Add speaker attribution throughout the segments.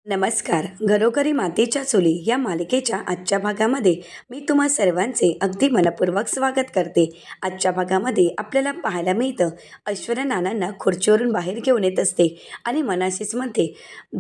Speaker 1: नमस्कार. घरोघरी मातीच्या चुली या मालिकेच्या आजच्या भागामध्ये मी तुम्हा सर्वांचे अगदी मनपूर्वक स्वागत करते. आजच्या भागामध्ये आपल्याला पाहायला मिळतं, ऐश्वर्या नानांना खुर्चीवरून बाहेर घेऊन येत असते आणि मनाशीच म्हणते,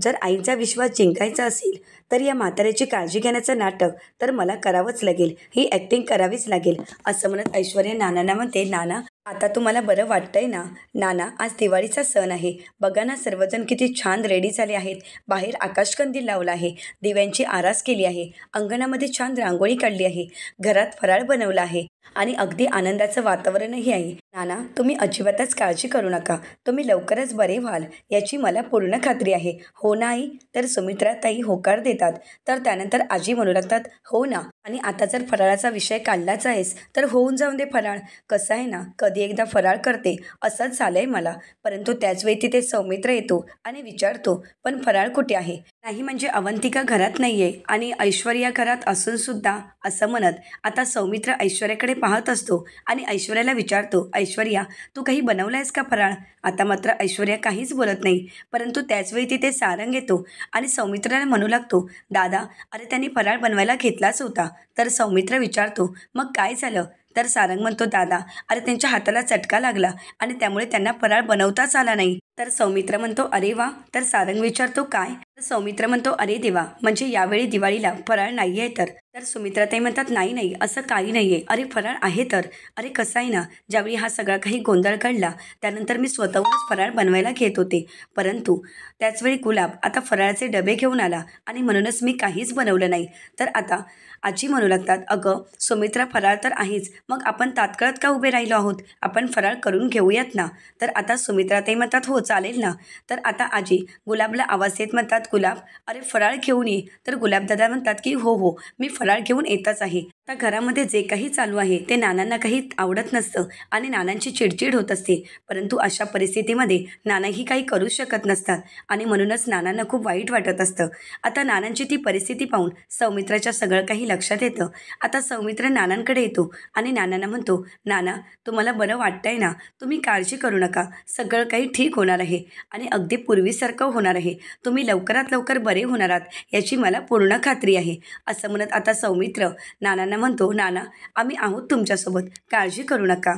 Speaker 1: जर आईचा विश्वास जिंकायचा असेल तर या म्हाताऱ्याची काळजी घेण्याचं नाटक तर मला करावंच लागेल, ही ॲक्टिंग करावीच लागेल असं म्हणत ऐश्वर्या नानांना म्हणते, नाना आता तुम्हाला बरं वाटतंय ना? नाना आज दिवाळीचा सण आहे, बघा ना सर्वजण किती छान रेडी झाले आहेत. बाहेर आकाशकंदील लावला आहे, दिव्यांची आरास केली आहे, अंगणामध्ये छान रांगोळी काढली आहे, घरात फराळ बनवला आहे आणि अगदी आनंदाचं वातावरणही आहे. नाना तुम्ही अजिबातच काळजी करू नका, तुम्ही लवकरच बरे व्हाल याची मला पूर्ण खात्री आहे. हो ना आई? तर सुमित्राताई होकार देतात. तर त्यानंतर आजी म्हणू लागतात, हो ना. आणि आता जर फराळाचा विषय काढलाच आहेस तर होऊन जाऊन दे फराळ. कसं आहे ना, कधी एकदा फराळ करते असंच झालंय मला. परंतु त्याचवेळी तिथे सौमित्र येतो आणि विचारतो, पण फराळ कुठे आहे? नाही म्हणजे अवंतिका घरात नाहीये आणि ऐश्वर्या घरात असून सुद्धा असं म्हणत आता सौमित्र ऐश्वर्याकडे पाहत असतो आणि ऐश्वर्याला विचारतो, ऐश्वर्या तू काही बनवलंयस का फराळ? आता मात्र ऐश्वर्या काहीच बोलत नाही. परंतु त्याचवेळी तिथे सारंग येतो आणि सौमित्राला म्हणू लागतो, दादा अरे त्यांनी फराळ बनवायला घेतलाच होता. तर सौमित्र विचारतो, मग काय झालं? तर सारंग म्हणतो, दादा अरे त्यांच्या हाताला चटका लागला आणि त्यामुळे त्यांना फराळ बनवताच आला नाही. तर सौमित्र म्हणतो, अरे वा. तर सारंग विचारतो, काय? तर सौमित्र म्हणतो, अरे देवा, म्हणजे यावेळी दिवाळीला फराळ नाही आहे तर? तर सुमित्राताई म्हणतात, नाही नाही असं काही नाही आहे, अरे फराळ आहे तर. अरे कसं आहे ना, ज्यावेळी हा सगळा काही गोंधळ घडला त्यानंतर मी स्वतःहूनच फराळ बनवायला घेत होते, परंतु त्याचवेळी गुलाब आता फराळाचे डबे घेऊन आला आणि म्हणूनच मी काहीच बनवलं नाही. तर आता आजी म्हणू लागतात, अगं सुमित्रा फराळ तर आहेच, मग आपण तात्काळात का उभे राहिलो आहोत, आपण फराळ करून घेऊयात ना. तर आता सुमित्राताई म्हणतात, हो चालेल ना. तर आता आजी गुलाबला आवाज देत म्हणतात, गुलाब अरे फराळ घेऊन ये. तर गुलाबदादा म्हणतात की हो हो मी फराळ घेऊन येतच आहे. आता घरामध्ये जे काही चालू आहे ते नानांना काही आवडत नसतं आणि नानांची चिडचिड होत असते. परंतु अशा परिस्थितीमध्ये नानाही काही करू शकत नसतात आणि म्हणूनच नानांना खूप वाईट वाटत असतं. आता नानांची ती परिस्थिती पाहून सौमित्राच्या सगळं काही लक्षात येतं. आता सौमित्र नानांकडे येतो आणि नानांना म्हणतो, नाना तुम्हाला बरं वाटतंय ना? तुम्ही काळजी करू नका, सगळं काही ठीक होणार आहे आणि अगदी पूर्वीसारखं होणार आहे. तुम्ही लवकरात लवकर बरे होणार आहात याची मला पूर्ण खात्री आहे असं म्हणत आता सौमित्र नानांना म्हणतो, नाना आम्ही आहोत तुमच्यासोबत, काळजी करू नका.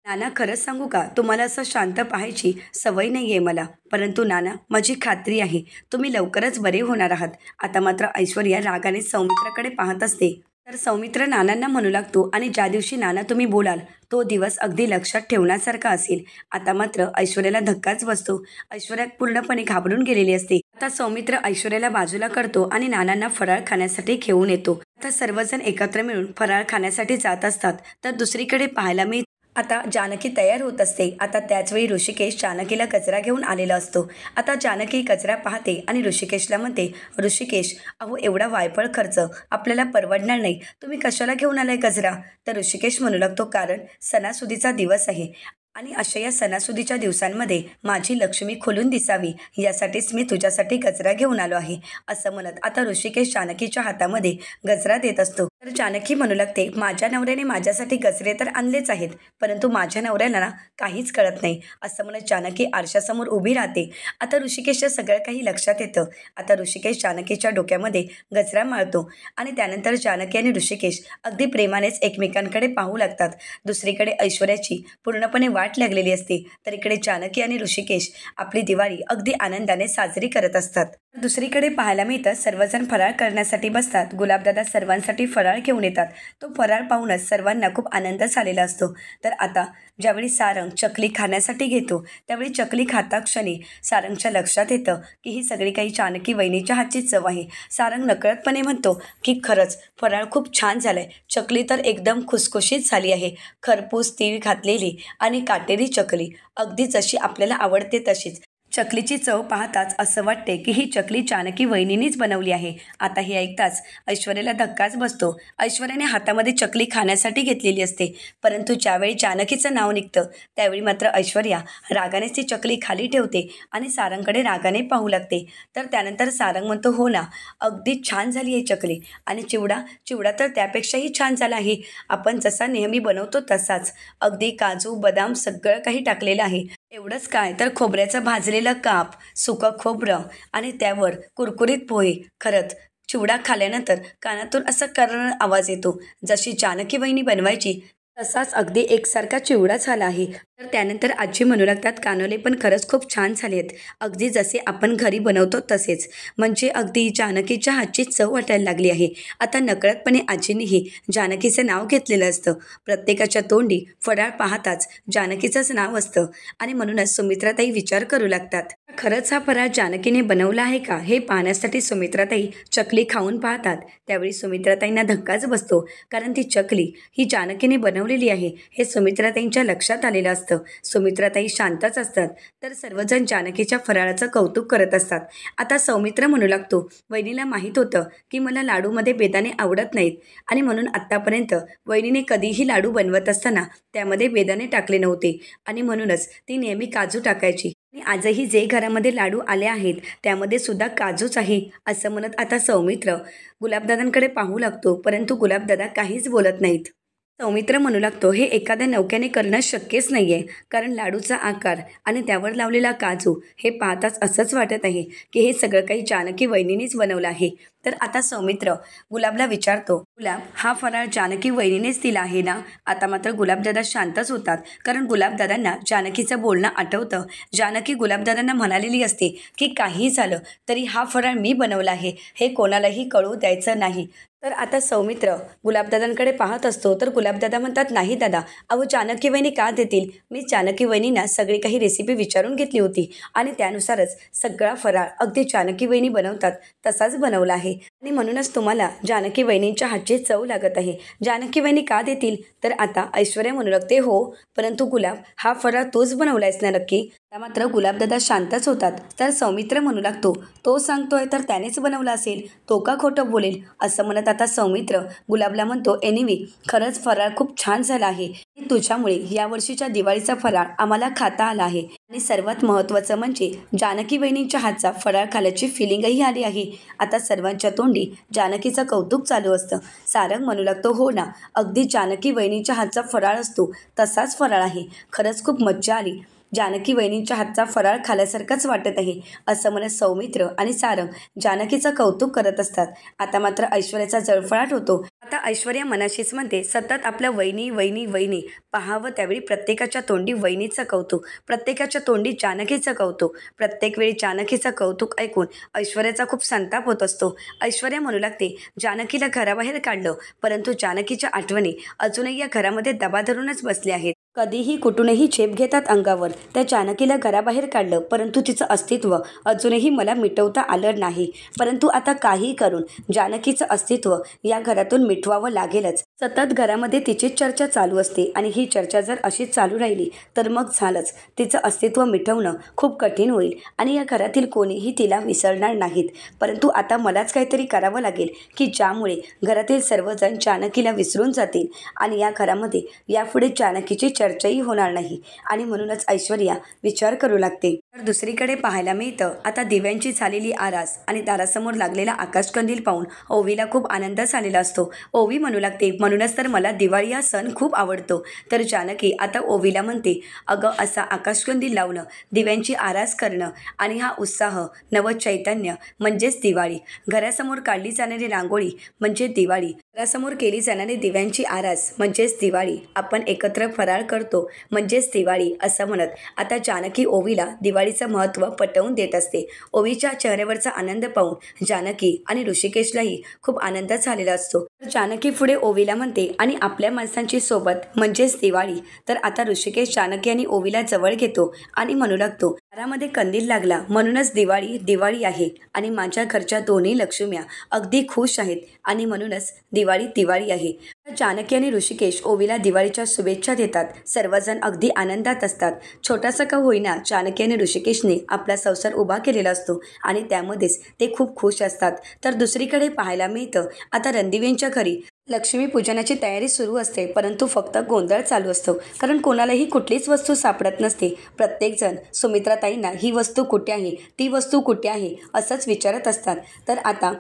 Speaker 1: नाना खरंच सांगू का, तुम्हाला असं शांत पाहायची सवय नाही आहे मला, परंतु नाना माझी खात्री आहे तुम्ही लवकरच बरे होणार आहात. आता मात्र ऐश्वर्या रागाने सौमित्राकडे पाहत असते. तर सौमित्र नानांना म्हणू लागतो, आणि ज्या दिवशी नाना तुम्ही बोलाल तो दिवस अगदी लक्षात ठेवण्यासारखा असेल. आता मात्र ऐश्वर्याला धक्काच बसतो. ऐश्वर्या पूर्णपणे घाबरून गेलेली असते. आता सौमित्र ऐश्वर्याला बाजूला करतो आणि नानांना फराळ खाण्यासाठी घेऊन येतो. आता सर्वजण एकत्र मिळून फराळ खाण्यासाठी जात असतात. तर दुसरीकडे पाहायला मी आता जानकी तयार होत असते. आता त्याचवेळी ऋषिकेश जानकीला गजरा घेऊन आलेला असतो. आता जानकी गजरा पाहते आणि ऋषिकेशला म्हणते, ऋषिकेश अहो एवढा वायफळ खर्च आपल्याला परवडणार नाही, तुम्ही कशाला घेऊन आलाय गजरा? तर ऋषिकेश म्हणू लागतो, कारण सणासुदीचा दिवस आहे आणि अशा या सणासुदीच्या दिवसांमध्ये माझी लक्ष्मी खुलून दिसावी यासाठीच मी तुझ्यासाठी गजरा घेऊन आलो आहे असं म्हणत आता ऋषिकेश जानकीच्या हातामध्ये गजरा देत असतो. तर जानकी म्हणू लागते, माझ्या नवऱ्याने माझ्यासाठी गजरे तर आणलेच आहेत, परंतु माझ्या नवऱ्याला ना काहीच कळत नाही असं म्हणत जानकी आरशासमोर उभी राहते. आता ऋषिकेशच्या सगळं काही लक्षात येतं. आता ऋषिकेश जानकीच्या डोक्यामध्ये गजरा माळतो आणि त्यानंतर जानकी आणि ऋषिकेश अगदी प्रेमानेच एकमेकांकडे पाहू लागतात. दुसरीकडे ऐश्वर्याची पूर्णपणे वाट लागलेली असते. तर इकडे जानकी आणि ऋषिकेश आपली दिवाळी अगदी आनंदाने साजरी करत असतात. दुसरीकडे पाहायला मिळतं, सर्वजण फराळ करण्यासाठी बसतात. गुलाबदादा सर्वांसाठी फराळ घेऊन येतात. तो फराळ पाहूनच सर्वांना खूप आनंद झालेला असतो. तर आता ज्यावेळी सारंग चकली खाण्यासाठी घेतो त्यावेळी चकली खाता क्षणी सारंगच्या लक्षात येतं की ही सगळी काही जानकी वहिनीच्या हातची चव आहे. सारंग नकळतपणे म्हणतो की खरंच फराळ खूप छान झालंय, चकली तर एकदम खुसखुशीत झाली आहे, खरपूस तीळ घातलेली आणि काटेरी चकली, अगदी जशी आपल्याला आवडते तशीच. चकलीची चव पाहताच असं वाटते की ही चकली जानकी वहिनीनीच बनवली आहे. आता हे ऐकताच ऐश्वर्याला धक्काच बसतो. ऐश्वर्याने हातामध्ये चकली खाण्यासाठी घेतलेली असते, परंतु ज्यावेळी जानकीचं नाव निघतं त्यावेळी मात्र ऐश्वर्या रागानेच ती चकली खाली ठेवते आणि सारंगकडे रागाने पाहू लागते. तर त्यानंतर सारंग म्हणतो, हो ना अगदी छान झाली आहे चकली, आणि चिवडा चिवडा तर त्यापेक्षाही छान झाला आहे, आपण जसा नेहमी बनवतो तसाच, अगदी काजू बदाम सगळं काही टाकलेलं आहे. एवढंच काय तर खोबऱ्याचं भाजलेलं तळलेलं काप, सुकं खोबरं आणि त्यावर कुरकुरीत पोहे. खरंच चिवडा खाल्ल्यानंतर कानातून असा कर्र आवाज येतो. जशी जानकी वहिनी बनवायची तसाच अगदी एकसारखा चिवडा झाला आहे. तर त्यानंतर आजी म्हणू लागतात, कानोले पण खरंच खूप छान झाले आहेत, अगदी जसे आपण घरी बनवतो तसेच. म्हणजे अगदी जानकीच्या हातची चव वाटायला लागली आहे. आता नकळतपणे आजीनेही जानकीचं नाव घेतलेलं असतं. प्रत्येकाच्या तोंडी फराळ पाहताच जानकीचंच नाव असतं आणि म्हणूनच सुमित्राताई विचार करू लागतात. खरंच हा फराळ जानकीने बनवला आहे का हे पाहण्यासाठी सुमित्राताई चकली खाऊन पाहतात. त्यावेळी सुमित्राताईंना धक्काच बसतो, कारण ती चकली ही जानकीने बनवलेली आहे हे सुमित्राताईंच्या लक्षात आलेलं असतं. सुमित्राताई शांतच असतात, तर सर्वजण जानकीच्या फराळाचं कौतुक करत असतात. आता सौमित्र म्हणू लागतो, वहिनीला माहीत होतं की मला लाडूमध्ये बेदाणे आवडत नाहीत आणि म्हणून आत्तापर्यंत वहिनीने कधीही लाडू बनवत असताना त्यामध्ये बेदाणे टाकले नव्हते आणि म्हणूनच ती नेहमी काजू टाकायची. आणि आजही जे घरामध्ये लाडू आले आहेत त्यामध्ये सुद्धा काजूच आहे असं म्हणत आता सौमित्र गुलाबदादांकडे पाहू लागतो, परंतु गुलाबदादा काहीच बोलत नाहीत. सौमित्र म्हणू लागतो, हे एखाद्या नौक्याने करणं शक्यच नाही आहे, कारण लाडूचा आकार आणि त्यावर लावलेला काजू हे पाहताच असंच वाटत आहे की हे सगळं काही जानकी वहिनीनेच बनवलं आहे. तर आता सौमित्र गुलाबला विचारतो, गुलाब हा फराळ जानकी वहिनीनेच दिला आहे ना? आता मात्र गुलाबदादा शांतच होतात, कारण गुलाबदादांना जानकीचं बोलणं आठवतं. जानकी गुलाबदादांना म्हणालेली असते की काही झालं तरी हा फराळ मी बनवला आहे, हे कोणालाही कळू द्यायचं नाही. तर आता सौमित्र गुलाबदादांकडे पाहत असतो, तर गुलाबदादा म्हणतात, नाही दादा, अहो जानकी वहिनी का देतील? मी जानकी वहिनींना सगळी काही रेसिपी विचारून घेतली होती आणि त्यानुसारच सगळा फराळ अगदी जानकी वहिनी बनवतात तसाच बनवला आहे आणि म्हणूनच तुम्हाला जानकी वहिनींच्या हातची चव लागत आहे. जानकी वहिनी का देतील? तर आता ऐश्वर्या म्हणू लागते, हो, परंतु गुलाब हा फराळ तूच बनवलायस ना नक्की? त्या मात्र गुलाबदादा शांतच होतात. तर सौमित्र म्हणू लागतो, तो सांगतोय तर त्यानेच बनवला असेल, तो का खोटं बोलेल? असं म्हणत आता सौमित्र गुलाबला म्हणतो, एनिवे खरंच फराळ खूप छान झाला आहे. तुझ्यामुळे यावर्षीच्या दिवाळीचा फराळ आम्हाला खाता आला आहे आणि सर्वात महत्त्वाचं म्हणजे जानकी वहिनींच्या हातचा फराळ खाल्याची फिलिंगही आली आहे. आता सर्वांच्या तोंडी जानकीचं कौतुक चालू असतं. सारंग म्हणू लागतो, हो ना, अगदी जानकी वहिनींच्या हातचा फराळ असतो तसाच फराळ आहे. खरंच खूप मज्जा आली, जानकी वहिनींच्या हातचा फराळ खाल्यासारखंच वाटत आहे असं म्हणत सौमित्र आणि सारंग जानकीचं कौतुक करत असतात. आता मात्र ऐश्वर्याचा जळफळाट होतो. आता ऐश्वर्या मनाशीच म्हणते, सतत आपल्या वहिनी वहिनी वहिनी पाहावं, त्यावेळी प्रत्येकाच्या तोंडी वहिनीचं कौतुक, प्रत्येकाच्या तोंडी जानकीचं कौतुक. प्रत्येक वेळी जानकीचं कौतुक ऐकून ऐश्वर्याचा खूप संताप होत असतो. ऐश्वर्या म्हणू लागते, जानकीला घराबाहेर काढलं, परंतु जानकीच्या आठवणी अजूनही या घरामध्ये दबा धरूनच बसले आहेत. कधीही कुठूनही झेप घेतात अंगावर. त्या जानकीला घराबाहेर काढलं, परंतु तिचं अस्तित्व अजूनही मला मिटवता आलं नाही. परंतु आता काही करून जानकीचं अस्तित्व या घरातून मिटवावं लागेलच. सतत घरामध्ये तिचीच चर्चा चालू असते आणि ही चर्चा जर अशीच चालू राहिली तर मग झालंच, तिचं अस्तित्व मिटवणं खूप कठीण होईल आणि या घरातील कोणीही तिला विसरणार नाहीत. परंतु आता मलाच काहीतरी करावं लागेल की ज्यामुळे घरातील सर्वजण जानकीला विसरून जातील आणि या घरामध्ये यापुढे जानकीची चर्चाही होणार नाही आणि म्हणूनच ऐश्वर्या विचार करू लागते. तर दुसरीकडे पाहायला मिळतं, आता दिव्यांची झालेली आरास आणि दारासमोर लागलेला आकाशकंदील पाहून ओवीला खूप आनंद झालेला असतो. ओवी म्हणू लागते, म्हणूनच तर मला दिवाळी हा सण खूप आवडतो. तर जानकी आता ओवीला म्हणते, अगं असा आकाशकंदील लावणं, दिव्यांची आरास करणं आणि हा उत्साह, नवचैतन्य म्हणजेच दिवाळी. घरासमोर काढली जाणारी रांगोळी म्हणजे दिवाळी, घरासमोर केली जाणारी दिव्यांची आरास म्हणजेच दिवाळी, आपण एकत्र फराळ करतो म्हणजेच दिवाळी असं म्हणत आता जानकी ओवीला दिवाळीचं महत्त्व पटवून देत असते. ओवीच्या चेहऱ्यावरचा आनंद पाहून जानकी आणि ऋषिकेशलाही खूप आनंद झालेला असतो. जानकी पुढे ओवीला म्हणते, आणि आपल्या माणसांची सोबत म्हणजेच दिवाळी. तर आता ऋषिकेश जानकी आणि ओवीला जवळ घेतो आणि म्हणू लागतो, घरामध्ये कंदील लागला म्हणूनच दिवाळी दिवाळी आहे आणि माझ्या घरच्या दोन्ही लक्ष्म्या अगदी खुश आहेत आणि म्हणूनच दिवाळी दिवाळी आहे. जानकी आणि ऋषिकेश ओवीला दिवाळीच्या शुभेच्छा देतात. सर्वजण अगदी आनंदात असतात. छोटासा का होईना जानकी आणि ऋषिकेशने आपला संसार उभा केलेला असतो आणि त्यामध्येच ते खूप खुश असतात. तर दुसरीकडे पाहायला मिळतं, आता रणदिवेंच्या घरी लक्ष्मीपूजनाची तयारी सुरू असते, परंतु फक्त गोंधळ चालू असतो, कारण कोणालाही कुठलीच वस्तू सापडत नसते. प्रत्येकजण सुमित्राताईंना ही वस्तू कुठे आहे, ती वस्तू कुठे आहे असंच विचारत असतात. तर आता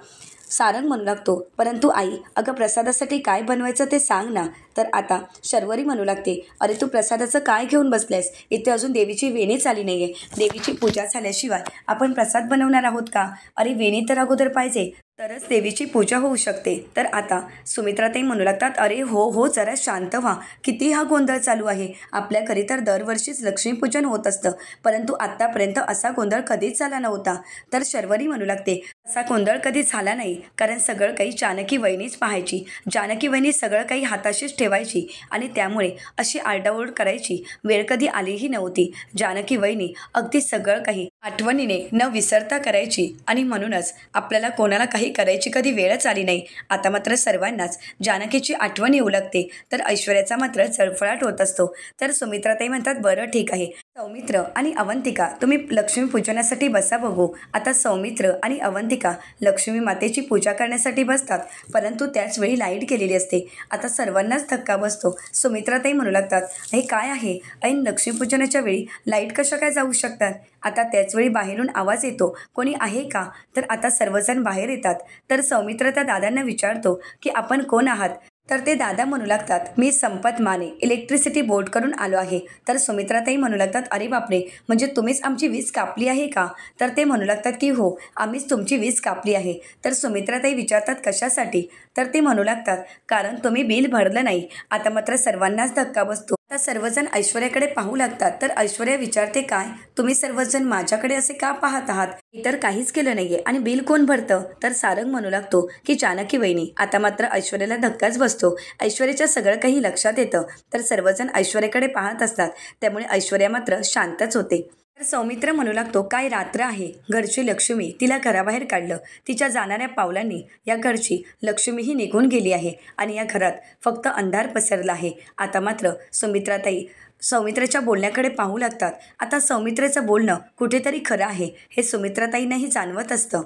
Speaker 1: सारंग म्हणू लागतो, परंतु आई, अगं प्रसादासाठी काय बनवायचं ते सांग ना. तर आता शर्वरी म्हणू लागते, अरे तू प्रसादाचं काय घेऊन बसलेस? इथे अजून देवीची वेणीच आली नाहीये. देवीची पूजा झाल्याशिवाय आपण प्रसाद बनवणार आहोत का? अरे वेणी तर अगोदर पाहिजे, तरच देवीची पूजा होऊ शकते. तर आता सुमित्राताई म्हणू लागतात, अरे हो हो, जरा शांत व्हा. किती हा गोंधळ चालू आहे. आपल्या घरी तर दरवर्षीच लक्ष्मीपूजन होत असतं, परंतु आत्तापर्यंत असा गोंधळ कधीच झाला नव्हता. तर शर्वरी म्हणू लागते, असा गोंधळ कधी झाला नाही, कारण सगळं काही जानकी वहिनीच पाहायची. जानकी वहिनी सगळं काही हाताशीच ठेवायची आणि त्यामुळे अशी आरडाओरड करायची वेळ कधी आलीही नव्हती. जानकी वहिनी अगदी सगळं काही आठवणीने न विसरता करायची आणि म्हणूनच आपल्याला कोणाला काही करायची कधी वेळच आली नाही. आता मात्र सर्वांनाच जानकीची आठवण येऊ लागते. तर ऐश्वर्याचा मात्र चळफळाट होत असतो. तर सुमित्राताई म्हणतात, बरं ठीक आहे, सौमित्र आणि अवंतिका तुम्ही लक्ष्मीपूजनासाठी बसा बघू. आता सौमित्र आणि अवंतिका लक्ष्मी मातेची पूजा करण्यासाठी बसतात, परंतु त्याचवेळी लाईट गेलेली असते. आता सर्वांनाच धक्का बसतो. सुमित्राताई म्हणू लागतात, हे काय आहे? ऐन लक्ष्मीपूजनाच्या वेळी लाईट कशा काय जाऊ शकतात? आता त्याचवेळी बाहेरून आवाज येतो, कोणी आहे का? तर आता सर्वजण बाहेर येतात. तर सौमित्र त्या दादांना विचारतो की आपण कोण आहात? तर ते दादा म्हणू लागतात, मी संपत माने, इलेक्ट्रिसिटी बोर्डकडून आलो आहे. तर सुमित्राताई म्हणू लागतात, अरे बापरे, म्हणजे तुम्हीच आमची वीज कापली आहे का? तर ते म्हणू लागतात की हो, आम्हीच तुमची वीज कापली आहे. तर सुमित्राताई विचारतात, कशासाठी? तर ते म्हणू लागतात, कारण तुम्ही बिल भरलं नाही. आता मात्र सर्वांनाच धक्का बसतो. आता सर्वजण ऐश्वर्याकडे पाहू लागतात. तर ऐश्वर्या विचारते, काय तुम्ही सर्वजण माझ्याकडे असे का पाहत आहात? मी तर काहीच केलं नाहीये आणि बिल कोण भरतं? तर सारंग म्हणू लागतो की जानकी वहिनी. आता मात्र ऐश्वर्याला धक्काच बसतो. ऐश्वर्याच्या सगळं काही लक्षात येतं. तर सर्वजण ऐश्वर्याकडे पाहत असतात, त्यामुळे ऐश्वर्या मात्र शांतच होते. तर सौमित्र म्हणू लागतो, काय रात्र आहे, घरची लक्ष्मी तिला घराबाहेर काढलं. तिच्या जाणाऱ्या पावलांनी या घरची लक्ष्मीही निघून गेली आहे आणि या घरात फक्त अंधार पसरला आहे. आता मात्र सुमित्राताई सौमित्राच्या बोलण्याकडे पाहू लागतात. आता सौमित्राचं बोलणं कुठेतरी खरं आहे हे सुमित्राताईंनाही जाणवत असतं.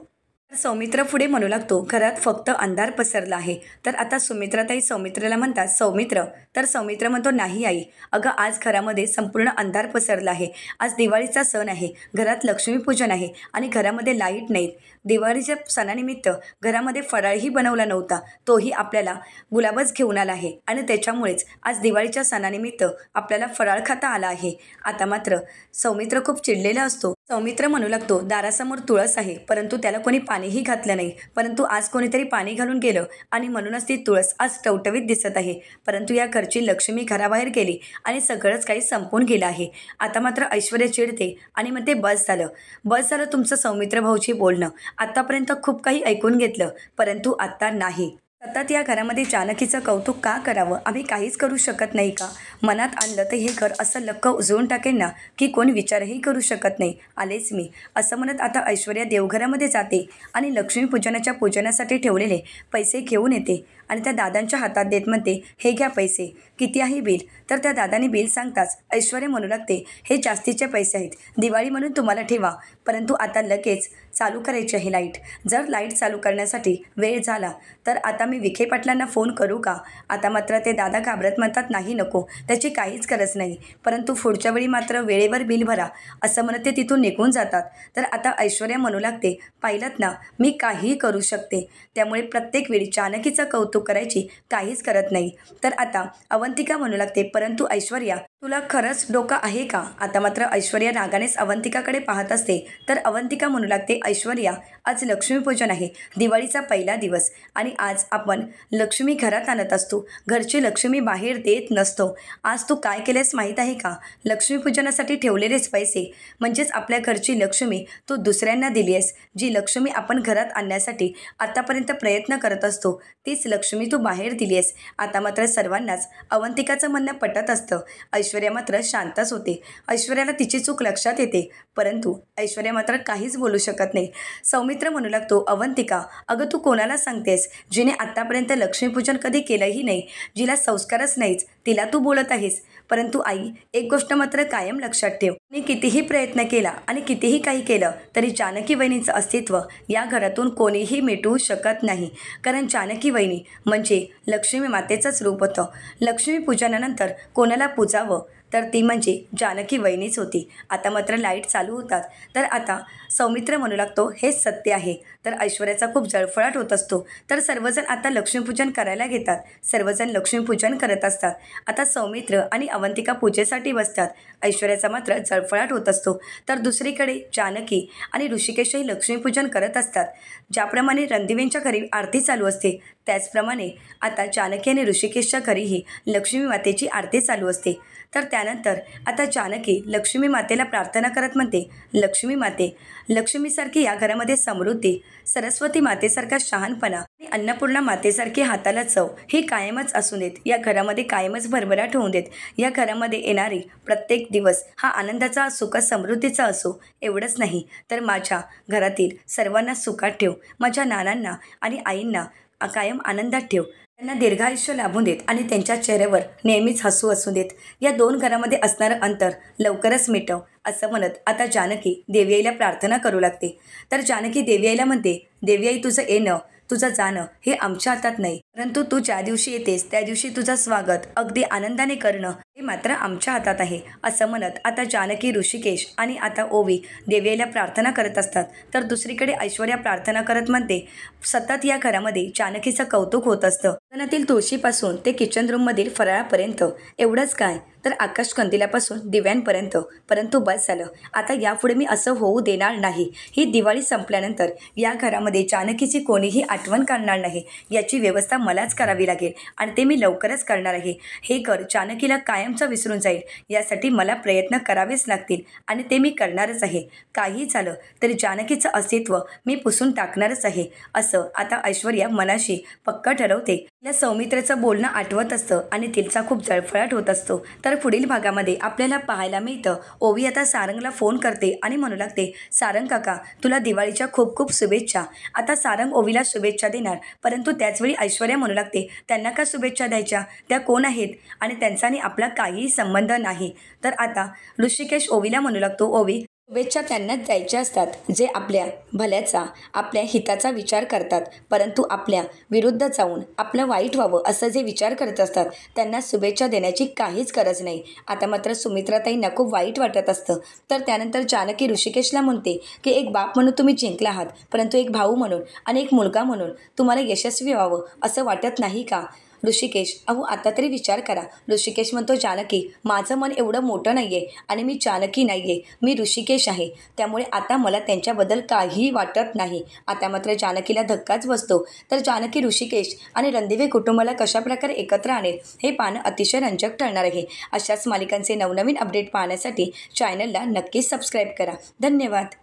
Speaker 1: तर सौमित्र पुढे म्हणू लागतो, घरात फक्त अंधार पसरला आहे. तर आता सुमित्राताई सौमित्राला म्हणतात, सौमित्र. तर सौमित्र म्हणतो, नाही आई, अगं आज घरामध्ये संपूर्ण अंधार पसरला आहे. आज दिवाळीचा सण आहे, घरात लक्ष्मीपूजन आहे आणि घरामध्ये लाईट नाहीत. दिवाळीच्या सणानिमित्त घरामध्ये फराळही बनवला नव्हता, तोही आपल्याला गुलाबच घेऊन आला आहे आणि त्याच्यामुळेच आज दिवाळीच्या सणानिमित्त आपल्याला फराळ खाता आला आहे. आता मात्र सौमित्र खूप चिडलेला असतो. सौमित्र म्हणू लागतो, दारासमोर तुळस आहे, परंतु त्याला कोणी पाणीही घातलं नाही. परंतु आज कोणीतरी पाणी घालून गेलं आणि म्हणूनच ती तुळस आज टवटवीत दिसत आहे. परंतु या घरची लक्ष्मी घराबाहेर गेली आणि सगळंच काही संपून गेलं आहे. आता मात्र ऐश्वर्या चिडते आणि म्हणते, बस झालं तुमचं सौमित्र भाऊची बोलणं. आत्तापर्यंत खूप काही ऐकून घेतलं, परंतु आत्ता नाही. सतत या घरामध्ये जानकीचं कौतुक का करावं? आम्ही काहीच करू शकत नाही का? मनात आणलं तर हे घर असं लक्क उजळून टाकेन ना की कोण विचारही करू शकत नाही. आलेच मी, असं म्हणत आता ऐश्वर्या देवघरामध्ये जाते आणि लक्ष्मीपूजनाच्या पूजनासाठी ठेवलेले पैसे घेऊन येते आणि त्या दादांच्या हातात देत म्हणते, हे घ्या पैसे, किती आहे बिल? तर त्या दादांनी बिल सांगताच ऐश्वर्या म्हणू लागते, हे जास्तीचे पैसे आहेत, दिवाळी म्हणून तुम्हाला ठेवा, परंतु आता लगेच चालू करायची आहे लाईट. जर लाईट चालू करण्यासाठी वेळ झाला तर आता मी विखे पाटलांना फोन करू का? आता मात्र ते दादा घाबरत म्हणतात, नाही नको, त्याची काहीच गरज नाही, परंतु पुढच्या वेळी मात्र वेळेवर बिल भरा, असं म्हणत ते तिथून निघून जातात. तर आता ऐश्वर्या म्हणू लागते, पाहिलंत ना, मी काहीही करू शकते, त्यामुळे प्रत्येक वेळी जानकीचं कौतुक करायची काहीच करत नाही. तर आता अवंतिका म्हणू लागते, परंतु ऐश्वर्या, तुला खरंच डोकं आहे का? आता मात्र ऐश्वर्या रागानेच अवंतिकाकडे पाहत असते. तर अवंतिका म्हणू लागते, ऐश्वर्या, आज लक्ष्मीपूजन आहे, दिवाळीचा पहिला दिवस आणि आज आपण लक्ष्मी घरात आणत असतो, घरची लक्ष्मी बाहेर देत नसतो. आज तू काय केलेस माहीत आहे का? लक्ष्मीपूजनासाठी ठेवलेलेच पैसे म्हणजेच आपल्या घरची लक्ष्मी तू दुसऱ्यांना दिली आहेस. जी लक्ष्मी आपण घरात आणण्यासाठी आतापर्यंत प्रयत्न करत असतो तीच लक्ष्मी तू बाहेर दिली आहेस. आता मात्र सर्वांनाच अवंतिकाचं म्हणणं पटत असतं. ऐश्वर्या मात्र शांतच होते. ऐश्वर्याला तिची चूक लक्षात येते, परंतु ऐश्वर्या मात्र काहीच बोलू शकत नाही. सौमित्र म्हणू लागतो, अवंतिका, अगं तू कोणाला सांगतेस? जिने आत्तापर्यंत लक्ष्मीपूजन कधी केलंही नाही, जिला संस्कारच नाहीच, तिला तू बोलत आहेस. परंतु आई, एक गोष्ट मात्र कायम लक्षात ठेव, मी कितीही प्रयत्न केला आणि कितीही काही केलं तरी जानकी वहिनीचं अस्तित्व या घरातून कोणीही मिटवू शकत नाही. कारण जानकी वहिनी म्हणजे लक्ष्मी मातेचंच रूप होतं. लक्ष्मीपूजनानंतर कोणाला पूजावं तर ती म्हणजे जानकी वहिनीच होती. आता मात्र लाईट चालू होतात. तर आता सौमित्र म्हणू लागतो, हेच सत्य आहे. तर ऐश्वर्याचा खूप जळफळाट होत असतो. तर सर्वजण आता लक्ष्मीपूजन करायला घेतात. सर्वजण लक्ष्मीपूजन करत असतात. आता सौमित्र आणि अवंतिका पूजेसाठी बसतात. ऐश्वर्याचा मात्र जळफळाट होत असतो. तर दुसरीकडे जानकी आणि ऋषिकेशही लक्ष्मीपूजन करत असतात. ज्याप्रमाणे रणदिवेंच्या घरी आरती चालू असते, त्याचप्रमाणे आता जानकी आणि ऋषिकेशच्या घरीही लक्ष्मी मातेची आरती चालू असते. तर त्यानंतर आता जानकी लक्ष्मी मातेला प्रार्थना करत म्हणते, लक्ष्मी माते, लक्ष्मीसारखी या घरामध्ये समृद्धी, सरस्वती मातेसारखा शहाणपणा आणि अन्नपूर्णा मातेसारखी हाताला चव ही कायमच असू देत. या घरामध्ये कायमच भरभराट होऊन देत. या घरामध्ये येणारी प्रत्येक दिवस हा आनंदाचा, सुख समृद्धीचा असो. एवढंच नाही तर माझ्या घरातील सर्वांना सुखात ठेव. माझ्या नानांना आणि आईंना कायम आनंदात ठेव. त्यांना दीर्घायुष्य लाभून देत आणि त्यांच्या चेहऱ्यावर नेहमीच हसू असू देत. या दोन घरामध्ये असणारं अंतर लवकरच मिटव, असं म्हणत आता जानकी देवी आईला प्रार्थना करू लागते. तर जानकी देवी आईला म्हणते, देवी आई, तुझं येणं, तुझं जाणं हे आमच्या हातात नाही, परंतु तू ज्या दिवशी येतेस त्या दिवशी तुझं स्वागत अगदी आनंदाने करणं हे मात्र आमच्या हातात आहे, असं म्हणत आता जानकी, ऋषिकेश आणि आता ओवी देवी आईला प्रार्थना करत असतात. तर दुसरीकडे ऐश्वर्या प्रार्थना करत म्हणते, सतत या घरामध्ये जानकीचं कौतुक होत असतं. अंगणातील तुळशीपासून ते किचन रूममधील फराळापर्यंत, एवढंच काय तर आकाश कंदिलापासून दिव्यांपर्यंत. परंतु बस झालं, आता यापुढे मी असं होऊ देणार नाही. ही दिवाळी संपल्यानंतर या घरामध्ये जानकीची कोणीही आठवण काढणार नाही. याची व्यवस्था मलाच करावी लागेल आणि ते मी लवकरच करणार आहे. हे घर जानकीला कायमचं विसरून जाईल, यासाठी मला प्रयत्न करावेच लागतील आणि ते मी करणारच आहे. काही झालं तरी जानकीचं अस्तित्व मी पुसून टाकणारच आहे, असं आता ऐश्वर्या मनाशी पक्क ठरवते. तिला सौमित्राचं बोलणं आठवत असतं आणि तिचा खूप जळफळाट होत असतो. तर पुढील भागामध्ये आपल्याला पाहायला मिळतं, ओवी आता सारंगला फोन करते आणि म्हणू लागते, सारंग काका, तुला दिवाळीच्या खूप खूप शुभेच्छा. आता सारंग ओवीला शुभेच्छा देणार, परंतु त्याचवेळी ऐश्वर्या म्हणू लागते, त्यांना का शुभेच्छा द्यायच्या, त्या कोण आहेत आणि त्यांचा आणि आपला काहीही संबंध नाही. तर आता ऋषिकेश ओवीला म्हणू लागतो, ओवी, शुभेच्छा त्यांनाच द्यायच्या असतात जे आपल्या भल्याचा, आपल्या हिताचा विचार करतात. परंतु आपल्या विरुद्ध जाऊन आपलं वाईट व्हावं असं जे विचार करत असतात, त्यांना शुभेच्छा देण्याची काहीच गरज नाही. आता मात्र सुमित्राताईंना खूप वाईट वाटत असतं. तर त्यानंतर जानकी ऋषिकेशला म्हणते की एक बाप म्हणून तुम्ही जिंकला आहात, परंतु एक भाऊ म्हणून आणि एक मुलगा म्हणून तुम्हाला यशस्वी व्हावं असं वाटत नाही का? ऋषिकेश, अहो आता तरी विचार करा. ऋषिकेश म्हणतो, जानकी, माझं मन एवढं मोठं नाही आहे आणि मी जानकी नाही आहे, मी ऋषिकेश आहे. त्यामुळे आता मला त्यांच्याबद्दल काहीही वाटत नाही. आता मात्र जानकीला धक्काच बसतो. तर जानकी ऋषिकेश आणि रणदिवे कुटुंबाला कशाप्रकारे एकत्र आणेल हे पाहणं अतिशय रंजक ठरणार आहे. अशाच मालिकांचे नवनवीन अपडेट पाहण्यासाठी चॅनलला नक्कीच सबस्क्राईब करा. धन्यवाद.